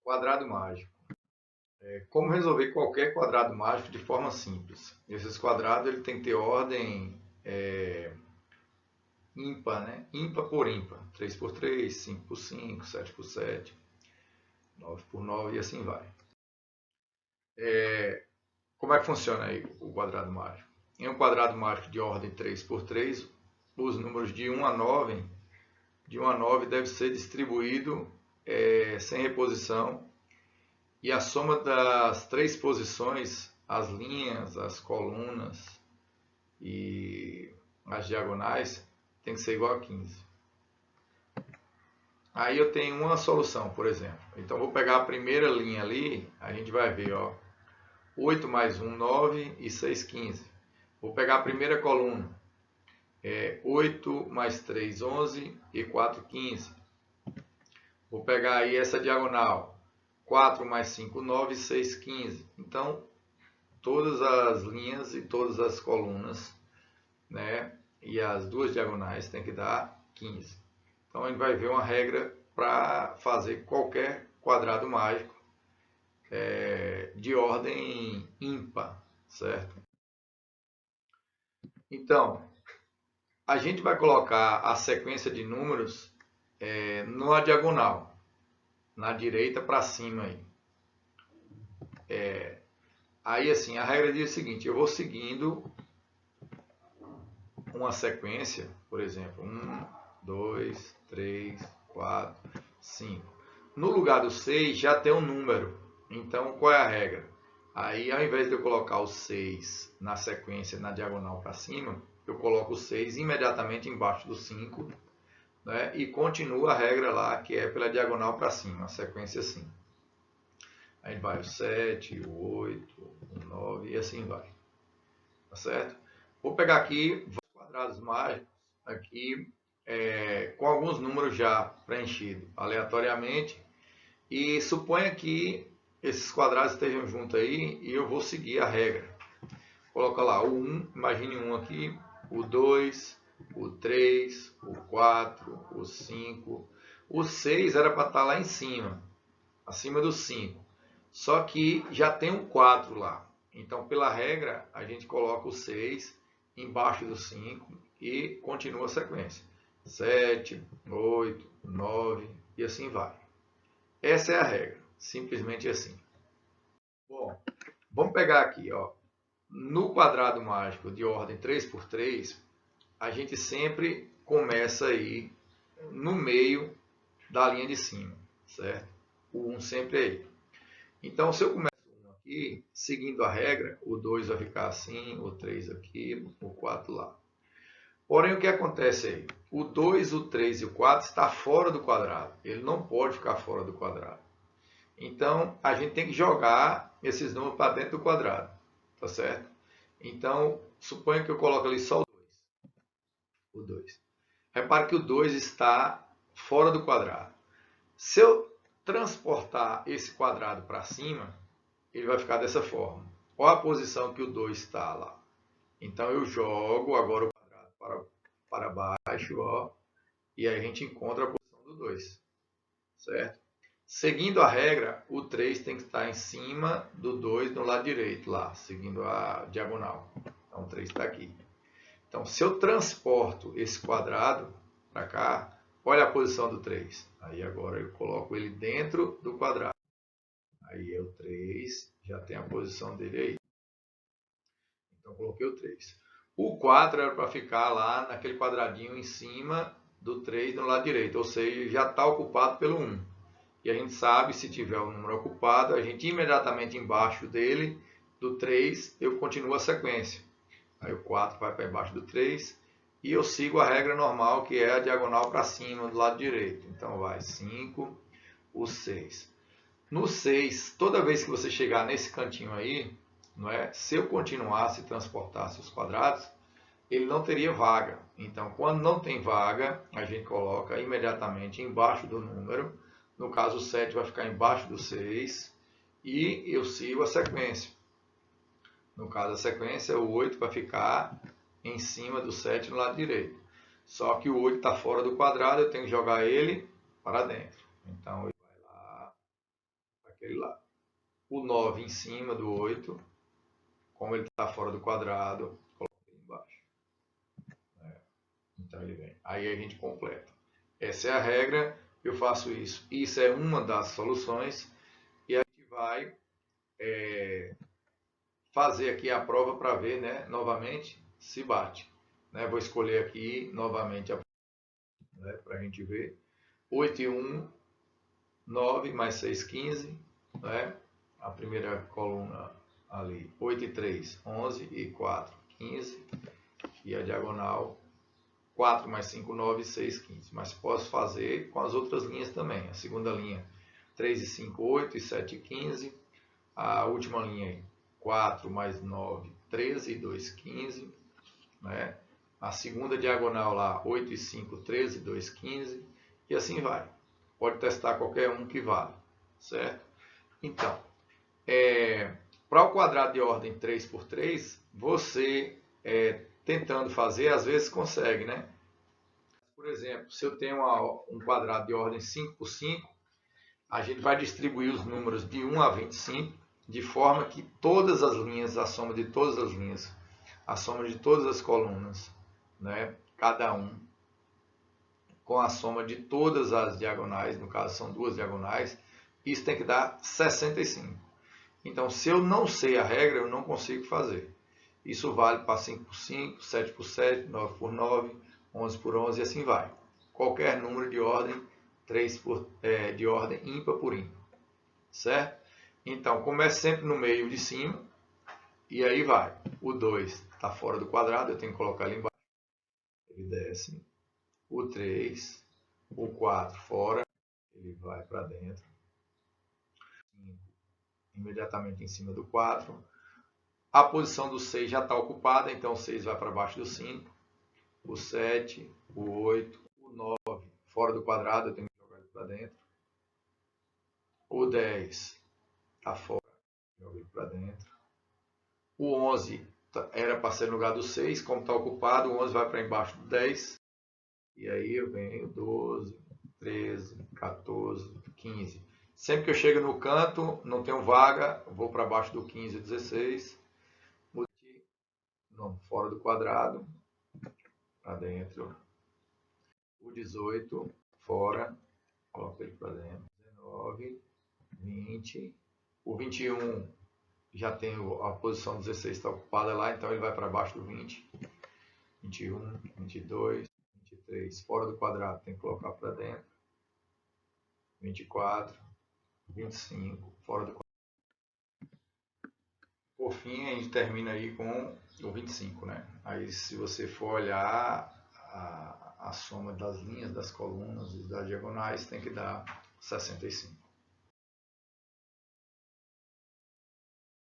Quadrado mágico. Como resolver qualquer quadrado mágico de forma simples? Esses quadrados ele tem que ter ordem ímpar, né? Ímpar por ímpar. 3 por 3, 5 por 5, 7 por 7, 9 por 9 e assim vai. Como é que funciona aí o quadrado mágico? Em um quadrado mágico de ordem 3 por 3, os números de 1 a 9 deve ser distribuído sem reposição, e a soma das três posições, as linhas, as colunas e as diagonais, tem que ser igual a 15. Aí eu tenho uma solução, por exemplo. Então vou pegar a primeira linha ali, a gente vai ver, ó, 8 mais 1, 9 e 6, 15. Vou pegar a primeira coluna, 8 mais 3, 11 e 4, 15. Vou pegar aí essa diagonal, 4 mais 5, 9 e 6, 15. Então, todas as linhas e todas as colunas, né, e as duas diagonais tem que dar 15. Então, a gente vai ver uma regra para fazer qualquer quadrado mágico de ordem ímpar, certo? Então, a gente vai colocar a sequência de números numa diagonal, na direita para cima aí. Aí assim, a regra diz o seguinte: eu vou seguindo uma sequência, por exemplo, 1, 2, 3, 4, 5. No lugar do 6 já tem um número. Então, qual é a regra? Aí, ao invés de eu colocar o 6 na sequência, na diagonal para cima, eu coloco o 6 imediatamente embaixo do 5, né? E continua a regra lá, que é pela diagonal para cima, a sequência assim. Aí vai o 7, o 8, o 9 e assim vai. Tá certo? Vou pegar aqui quadrados mágicos aqui com alguns números já preenchidos aleatoriamente, e suponha que esses quadrados estejam juntos aí e eu vou seguir a regra. Coloca lá o 1, imagine um aqui, o 2, o 3, o 4, o 5, o 6 era para estar lá em cima, acima do 5. Só que já tem um 4 lá. Então, pela regra, a gente coloca o 6 embaixo do 5 e continua a sequência. 7, 8, 9 e assim vai. Essa é a regra, simplesmente assim. Bom, vamos pegar aqui, ó. No quadrado mágico de ordem 3 por 3, a gente sempre começa aí no meio da linha de cima, certo? O 1 sempre é aí. Então, se eu começo um aqui, seguindo a regra, o 2 vai ficar assim, o 3 aqui, o 4 lá. Porém, o que acontece aí? O 2, o 3 e o 4 está fora do quadrado. Ele não pode ficar fora do quadrado. Então, a gente tem que jogar esses números para dentro do quadrado. Tá certo? Então, suponha que eu coloque ali só o 2. Repare que o 2 está fora do quadrado. Se eu transportar esse quadrado para cima, ele vai ficar dessa forma. Qual a posição que o 2 está lá? Então eu jogo agora o quadrado para baixo, ó, e aí a gente encontra a posição do 2, certo? Seguindo a regra, o 3 tem que estar em cima do 2 no lado direito, lá, seguindo a diagonal. Então o 3 está aqui. Então, se eu transporto esse quadrado para cá, olha a posição do 3. Aí agora eu coloco ele dentro do quadrado. Aí é o 3, já tem a posição dele aí. Então, coloquei o 3. O 4 era para ficar lá naquele quadradinho em cima do 3 no lado direito, ou seja, já está ocupado pelo 1. E a gente sabe, se tiver o número ocupado, a gente imediatamente embaixo dele, do 3, eu continuo a sequência. Aí o 4 vai para embaixo do 3 e eu sigo a regra normal, que é a diagonal para cima do lado direito. Então vai 5, o 6. No 6, toda vez que você chegar nesse cantinho aí, não é? Se eu continuasse e transportasse os quadrados, ele não teria vaga. Então, quando não tem vaga, a gente coloca imediatamente embaixo do número. No caso, o 7 vai ficar embaixo do 6 e eu sigo a sequência. No caso, a sequência, o 8 vai ficar em cima do 7 no lado direito. Só que o 8 está fora do quadrado, eu tenho que jogar ele para dentro. Então, ele vai lá aquele lá. O 9 em cima do 8, como ele está fora do quadrado, coloca ele embaixo. Então ele vem. Aí a gente completa. Essa é a regra, eu faço isso. Isso é uma das soluções. E a gente vai fazer aqui a prova para ver, né, novamente, se bate. Né? Vou escolher aqui novamente a prova, né, para a gente ver. 8 e 1, 9 mais 6, 15. Né? A primeira coluna ali. 8 e 3, 11 e 4, 15. E a diagonal 4 mais 5, 9, 6, 15. Mas posso fazer com as outras linhas também. A segunda linha, 3 e 5, 8 e 7, 15. A última linha, 4 mais 9, 13 e 2, 15. Né? A segunda diagonal lá, 8 e 5, 13 e 2, 15. E assim vai. Pode testar qualquer um que vale. Certo? Então, para o quadrado de ordem 3 por 3, você tentando fazer, às vezes consegue, né? Por exemplo, se eu tenho um quadrado de ordem 5 por 5, a gente vai distribuir os números de 1 a 25, de forma que todas as linhas, a soma de todas as linhas, a soma de todas as colunas, né? Cada um, com a soma de todas as diagonais, no caso são duas diagonais, isso tem que dar 65. Então, se eu não sei a regra, eu não consigo fazer. Isso vale para 5 por 5, 7 por 7, 9 por 9, 11 por 11 e assim vai. Qualquer número de ordem, de ordem ímpar por ímpar. Certo? Então, comece sempre no meio de cima e aí vai. O 2 está fora do quadrado, eu tenho que colocar ali embaixo. Ele desce. O 3, o 4 fora, ele vai para dentro. 5, imediatamente em cima do 4. A posição do 6 já está ocupada, então o 6 vai para baixo do 5. O 7, o 8, o 9, fora do quadrado, eu tenho que jogar ele para dentro. O 10 está fora, jogo ele para dentro. O 11 era para ser no lugar do 6, como está ocupado, o 11 vai para embaixo do 10. E aí eu venho 12, 13, 14, 15. Sempre que eu chego no canto, não tenho vaga, eu vou para baixo do 15 e 16. Não, fora do quadrado, para dentro. O 18, fora, coloco ele para dentro. 19, 20. O 21, já tenho a posição 16 está ocupada lá, então ele vai para baixo do 20. 21, 22, 23, fora do quadrado, tem que colocar para dentro. 24, 25, fora do quadrado. Por fim, a gente termina aí com o 25, né? Aí, se você for olhar a soma das linhas, das colunas e das diagonais, tem que dar 65.